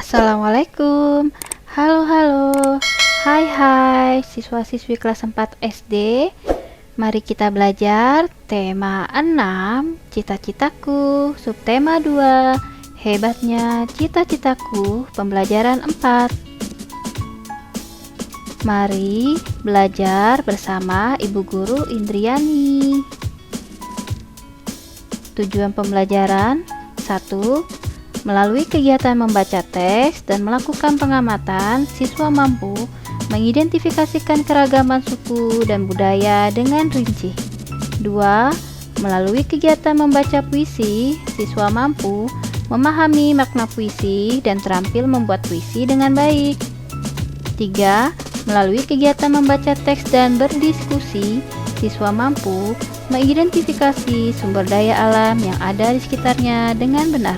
Assalamualaikum. Halo, halo. Hai, siswa-siswi kelas 4 SD. Mari kita belajar tema 6, cita-citaku, subtema 2, hebatnya cita-citaku, pembelajaran 4. Mari belajar bersama Ibu Guru Indriani. Tujuan pembelajaran 1. Melalui kegiatan membaca teks dan melakukan pengamatan, siswa mampu mengidentifikasikan keragaman suku dan budaya dengan rinci. 2. Melalui kegiatan membaca puisi, siswa mampu memahami makna puisi dan terampil membuat puisi dengan baik. 3. Melalui kegiatan membaca teks dan berdiskusi, siswa mampu mengidentifikasi sumber daya alam yang ada di sekitarnya dengan benar.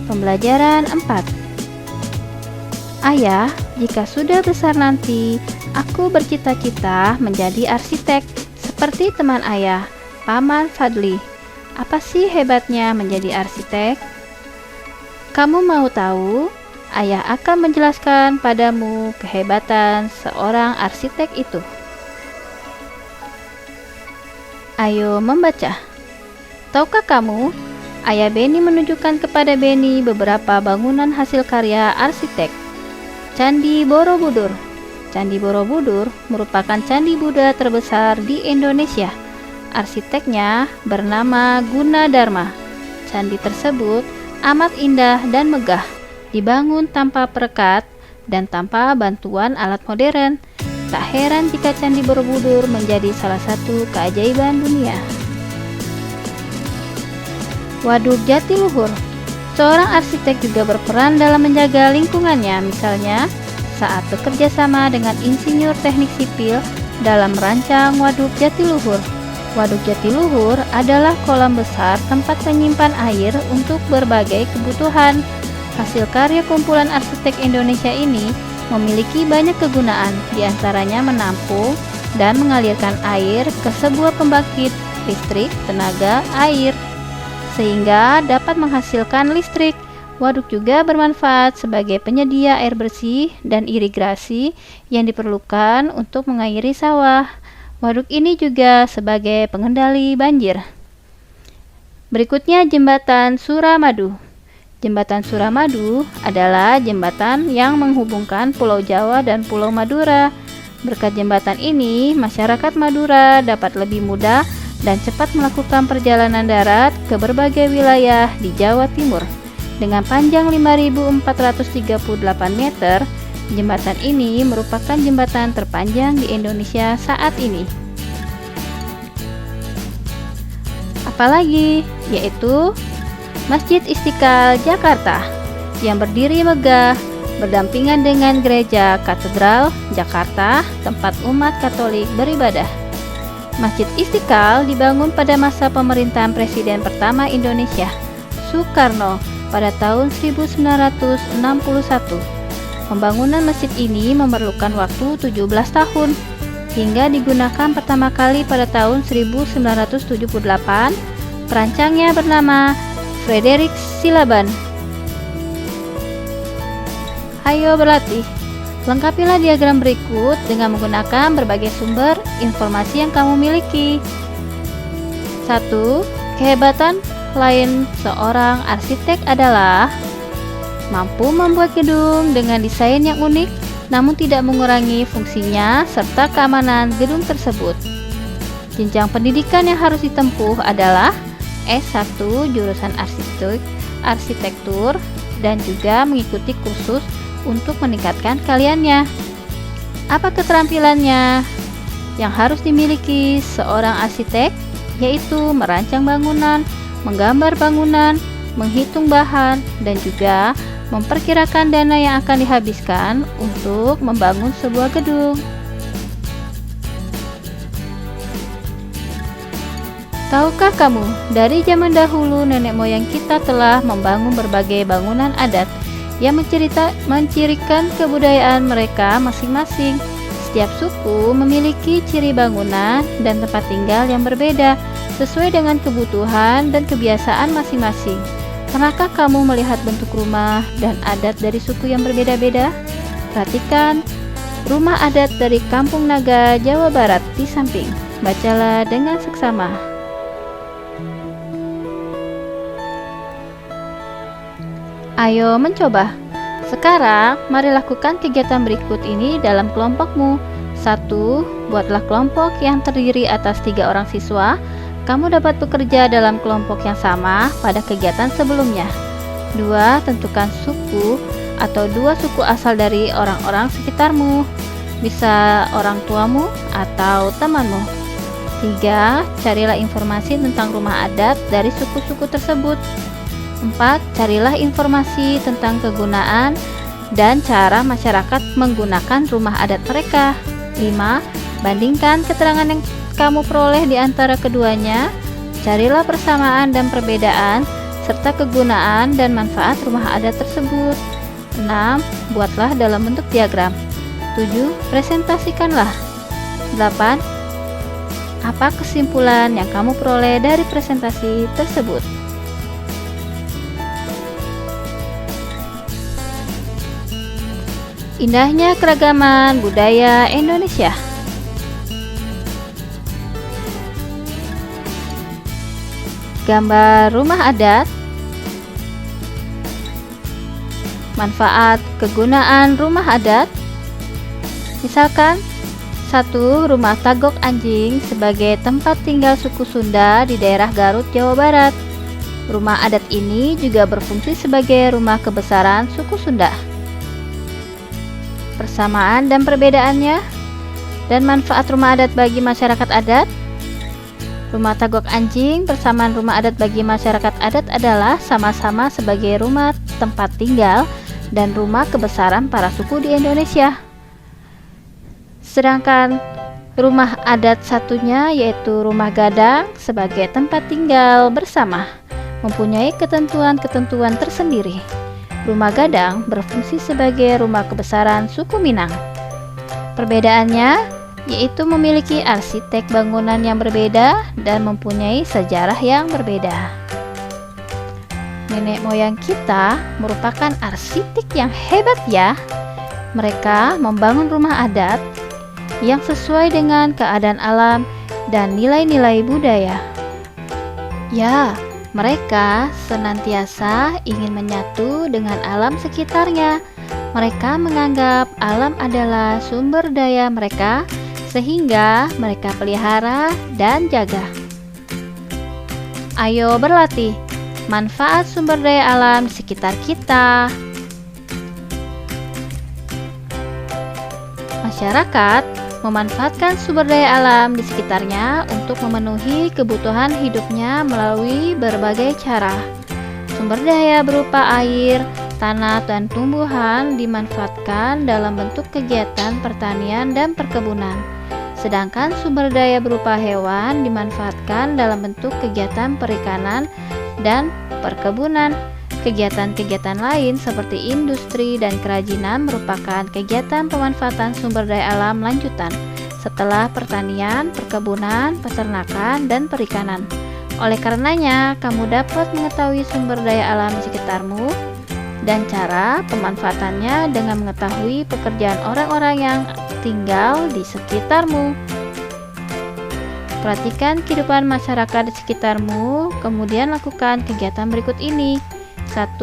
Pembelajaran 4. Ayah, jika sudah besar nanti, aku bercita-cita menjadi arsitek seperti teman ayah, Paman Fadli. Apa sih hebatnya menjadi arsitek? Kamu mau tahu? Ayah akan menjelaskan padamu kehebatan seorang arsitek itu. Ayo membaca. Tahukah kamu? Ayah Beni menunjukkan kepada Beni beberapa bangunan hasil karya arsitek. Candi Borobudur. Candi Borobudur merupakan candi Buddha terbesar di Indonesia. Arsiteknya bernama Gunadarma. Candi tersebut amat indah dan megah, dibangun tanpa perekat dan tanpa bantuan alat modern. Tak heran jika Candi Borobudur menjadi salah satu keajaiban dunia. Waduk Jatiluhur. Seorang arsitek juga berperan dalam menjaga lingkungannya, misalnya saat bekerja sama dengan insinyur teknik sipil dalam merancang Waduk Jatiluhur. Waduk Jatiluhur adalah kolam besar tempat menyimpan air untuk berbagai kebutuhan. Hasil karya kumpulan arsitek Indonesia ini memiliki banyak kegunaan, diantaranya menampung dan mengalirkan air ke sebuah pembangkit listrik tenaga air, sehingga dapat menghasilkan listrik. Waduk juga bermanfaat sebagai penyedia air bersih dan irigasi yang diperlukan untuk mengairi sawah. Waduk ini juga sebagai pengendali banjir. Berikutnya Jembatan Suramadu. Jembatan Suramadu adalah jembatan yang menghubungkan Pulau Jawa dan Pulau Madura. Berkat jembatan ini, masyarakat Madura dapat lebih mudah dan cepat melakukan perjalanan darat ke berbagai wilayah di Jawa Timur. Dengan panjang 5.438 meter, jembatan ini merupakan jembatan terpanjang di Indonesia saat ini. Apalagi, yaitu Masjid Istiqlal Jakarta yang berdiri megah berdampingan dengan Gereja Katedral Jakarta, tempat umat Katolik beribadah. Masjid Istiqlal dibangun pada masa pemerintahan Presiden pertama Indonesia, Soekarno, pada tahun 1961. Pembangunan masjid ini memerlukan waktu 17 tahun, hingga digunakan pertama kali pada tahun 1978. Perancangnya bernama Frederick Silaban. Ayo berlatih. Lengkapilah diagram berikut dengan menggunakan berbagai sumber informasi yang kamu miliki. 1. Kehebatan lain seorang arsitek adalah mampu membuat gedung dengan desain yang unik namun tidak mengurangi fungsinya serta keamanan gedung tersebut. Jenjang pendidikan yang harus ditempuh adalah S1 jurusan arsitektur dan juga mengikuti kursus untuk meningkatkan keahliannya. Apa keterampilannya yang harus dimiliki seorang arsitek? Yaitu merancang bangunan, menggambar bangunan, menghitung bahan, dan juga memperkirakan dana yang akan dihabiskan untuk membangun sebuah gedung. Tahukah kamu, dari zaman dahulu nenek moyang kita telah membangun berbagai bangunan adat yang mencirikan kebudayaan mereka masing-masing. Setiap suku memiliki ciri bangunan dan tempat tinggal yang berbeda sesuai dengan kebutuhan dan kebiasaan masing-masing. Pernahkah kamu melihat bentuk rumah dan adat dari suku yang berbeda-beda? Perhatikan rumah adat dari Kampung Naga, Jawa Barat di samping. Bacalah dengan seksama. Ayo mencoba. Sekarang, mari lakukan kegiatan berikut ini dalam kelompokmu. 1. Buatlah kelompok yang terdiri atas 3 orang siswa. Kamu dapat bekerja dalam kelompok yang sama pada kegiatan sebelumnya. 2. Tentukan suku atau 2 suku asal dari orang-orang sekitarmu, bisa orang tuamu atau temanmu. 3. Carilah informasi tentang rumah adat dari suku-suku tersebut. 4. Carilah informasi tentang kegunaan dan cara masyarakat menggunakan rumah adat mereka. 5. Bandingkan keterangan yang kamu peroleh di antara keduanya. Carilah persamaan dan perbedaan serta kegunaan dan manfaat rumah adat tersebut. 6. Buatlah dalam bentuk diagram. 7. Presentasikanlah. 8. Apa kesimpulan yang kamu peroleh dari presentasi tersebut? Indahnya keragaman budaya Indonesia. Gambar rumah adat. Manfaat kegunaan rumah adat. Misalkan 1. Rumah Tagok Anjing sebagai tempat tinggal suku Sunda di daerah Garut, Jawa Barat. Rumah adat ini juga berfungsi sebagai rumah kebesaran suku Sunda. Persamaan dan perbedaannya dan manfaat rumah adat bagi masyarakat adat. Rumah Tagok Anjing persamaan rumah adat bagi masyarakat adat adalah sama-sama sebagai rumah tempat tinggal dan rumah kebesaran para suku di Indonesia. Sedangkan rumah adat satunya yaitu rumah gadang sebagai tempat tinggal bersama, mempunyai ketentuan-ketentuan tersendiri. Rumah gadang berfungsi sebagai rumah kebesaran suku Minang. Perbedaannya yaitu memiliki arsitek bangunan yang berbeda dan mempunyai sejarah yang berbeda. Nenek moyang kita merupakan arsitek yang hebat ya. Mereka membangun rumah adat yang sesuai dengan keadaan alam dan nilai-nilai budaya. Ya, mereka senantiasa ingin menyatu dengan alam sekitarnya. Mereka menganggap alam adalah sumber daya mereka, sehingga mereka pelihara dan jaga. Ayo berlatih manfaat sumber daya alam di sekitar kita. Masyarakat memanfaatkan sumber daya alam di sekitarnya untuk memenuhi kebutuhan hidupnya melalui berbagai cara. Sumber daya berupa air, tanah, dan tumbuhan dimanfaatkan dalam bentuk kegiatan pertanian dan perkebunan. Sedangkan sumber daya berupa hewan dimanfaatkan dalam bentuk kegiatan perikanan dan perkebunan. Kegiatan-kegiatan lain seperti industri dan kerajinan merupakan kegiatan pemanfaatan sumber daya alam lanjutan setelah pertanian, perkebunan, peternakan, dan perikanan. Oleh karenanya, kamu dapat mengetahui sumber daya alam di sekitarmu dan cara pemanfaatannya dengan mengetahui pekerjaan orang-orang yang tinggal di sekitarmu. Perhatikan kehidupan masyarakat di sekitarmu, kemudian lakukan kegiatan berikut ini. 1.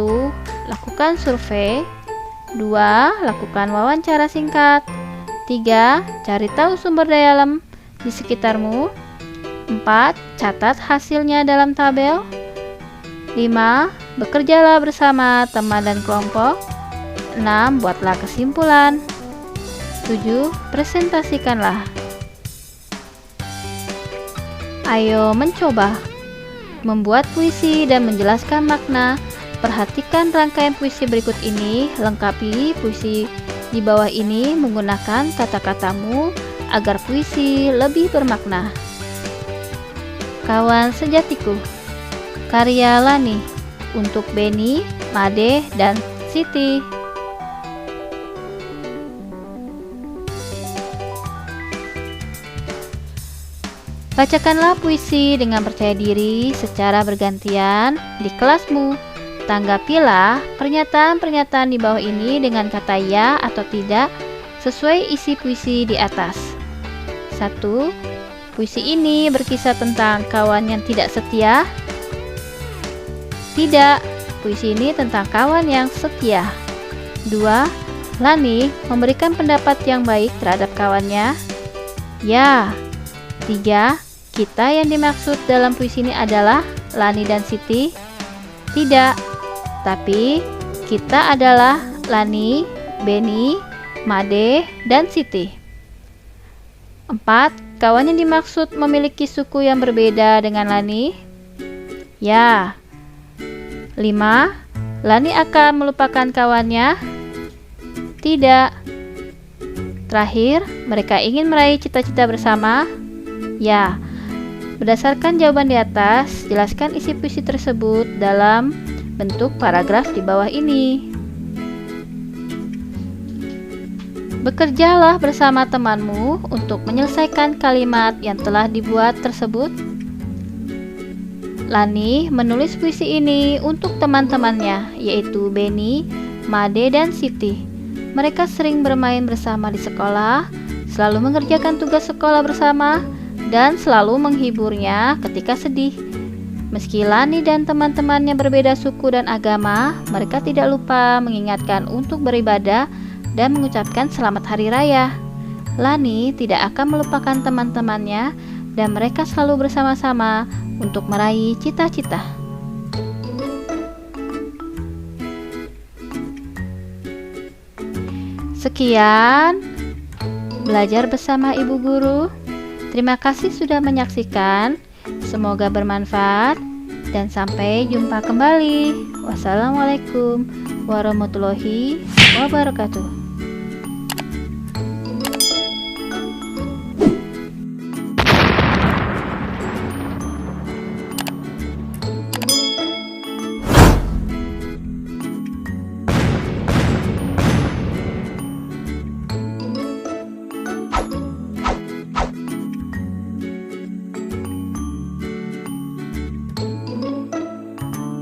Lakukan survei. 2. Lakukan wawancara singkat. 3. Cari tahu sumber daya alam di sekitarmu. 4. Catat hasilnya dalam tabel. 5. Bekerjalah bersama teman dan kelompok. 6. Buatlah kesimpulan. 7. Presentasikanlah. Ayo mencoba membuat puisi dan menjelaskan makna. Perhatikan rangkaian puisi berikut ini. Lengkapi puisi di bawah ini menggunakan kata-katamu agar puisi lebih bermakna. Kawan sejatiku, karya Lani, untuk Beni, Made, dan Siti. Bacakanlah puisi dengan percaya diri secara bergantian di kelasmu. Tanggapilah pernyataan-pernyataan di bawah ini dengan kata ya atau tidak sesuai isi puisi di atas. 1. Puisi ini berkisah tentang kawan yang tidak setia. Tidak, puisi ini tentang kawan yang setia. 2. Lani memberikan pendapat yang baik terhadap kawannya. Ya. 3. Kita yang dimaksud dalam puisi ini adalah Lani dan Siti. Tidak, tapi kita adalah Lani, Beni, Made, dan Siti. 4. Kawan yang dimaksud memiliki suku yang berbeda dengan Lani. Ya. 5. Lani akan melupakan kawannya. Tidak. Terakhir, mereka ingin meraih cita-cita bersama. Ya. Berdasarkan jawaban di atas, jelaskan isi puisi tersebut dalam bentuk paragraf di bawah ini. Bekerjalah bersama temanmu untuk menyelesaikan kalimat yang telah dibuat tersebut. Lani menulis puisi ini untuk teman-temannya, yaitu Beni, Made, dan Siti. Mereka sering bermain bersama di sekolah, selalu mengerjakan tugas sekolah bersama, dan selalu menghiburnya ketika sedih. Meski Lani dan teman-temannya berbeda suku dan agama, mereka tidak lupa mengingatkan untuk beribadah dan mengucapkan selamat hari raya. Lani tidak akan melupakan teman-temannya dan mereka selalu bersama-sama untuk meraih cita-cita. Sekian belajar bersama Ibu Guru. Terima kasih sudah menyaksikan. Semoga bermanfaat dan sampai jumpa kembali. Wassalamualaikum warahmatullahi wabarakatuh.